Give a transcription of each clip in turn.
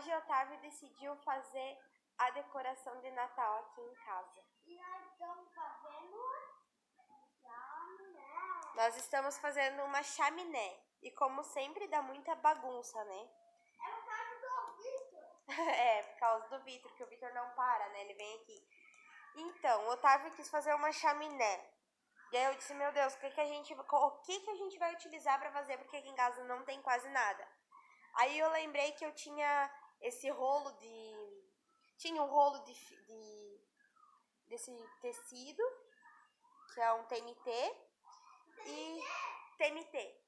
hoje o Otávio decidiu fazer a decoração de Natal aqui em casa. E nós estamos fazendo chaminé. Nós estamos fazendo uma chaminé. E como sempre dá muita bagunça, né? É por causa do Vitor. É, por causa do Vitor, que o Vitor não para, né? Ele vem aqui. Então, o Otávio quis fazer uma chaminé. E aí eu disse, meu Deus, o que a gente vai utilizar para fazer? Porque aqui em casa não tem quase nada. Aí eu lembrei que eu tinha esse rolo de... Tinha um rolo desse tecido, que é um TNT. E TNT.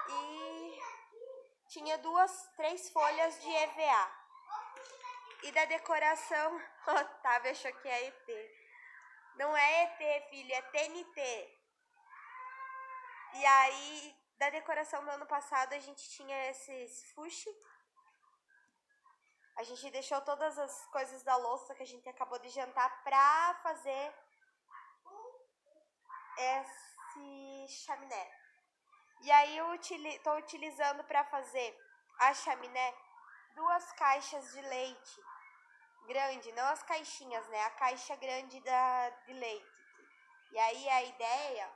E tinha 3 folhas de EVA. E da decoração, o Otávio achou que é ET. Não é ET, filho, é TNT. E aí, da decoração do ano passado, a gente tinha esses fuxi. A gente deixou todas as coisas da louça que a gente acabou de jantar pra fazer esse chaminé. E aí eu tô utilizando pra fazer a chaminé 2 caixas de leite grande, não as caixinhas, né? A caixa grande de leite. E aí a ideia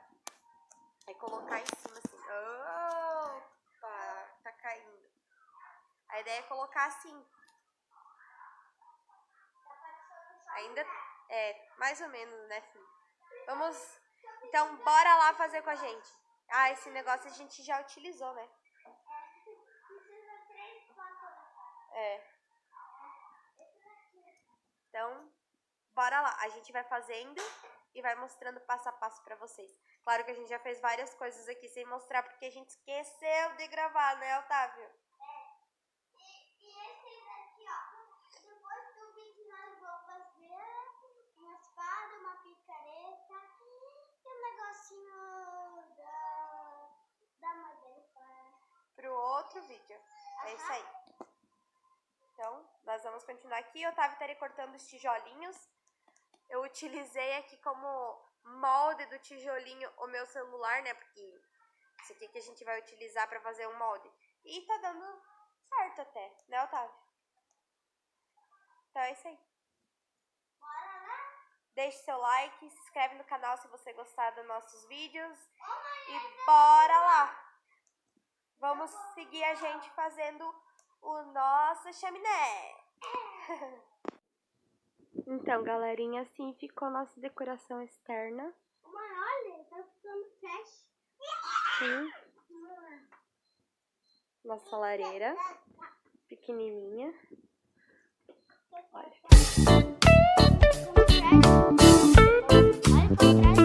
é colocar em cima assim. Opa, tá caindo. A ideia é colocar assim. Ainda mais ou menos, né, filho? Vamos. Então, bora lá fazer com a gente. Ah, esse negócio a gente já utilizou, né? É. Então, bora lá. A gente vai fazendo e vai mostrando passo a passo pra vocês. Claro que a gente já fez várias coisas aqui sem mostrar, porque a gente esqueceu de gravar, né, Otávio? E esse daqui, ó. Depois do vídeo nós vamos fazer uma espada, uma picareta e um negocinho da madeira Pro outro vídeo. É isso aí. Então, nós vamos continuar aqui. O Otávio estaria cortando os tijolinhos. Eu utilizei aqui como molde do tijolinho o meu celular, né? Porque isso aqui que a gente vai utilizar pra fazer um molde. E tá dando certo até, né, Otávio? Então é isso aí. Bora lá? Deixe seu like, se inscreve no canal se você gostar dos nossos vídeos. E bora lá! Vamos seguir a gente fazendo o nosso chaminé. Então, galerinha, assim ficou nossa decoração externa. Mãe, olha, tá ficando fresh. Sim. Nossa lareira. Pequenininha. Olha. Olha como fresh.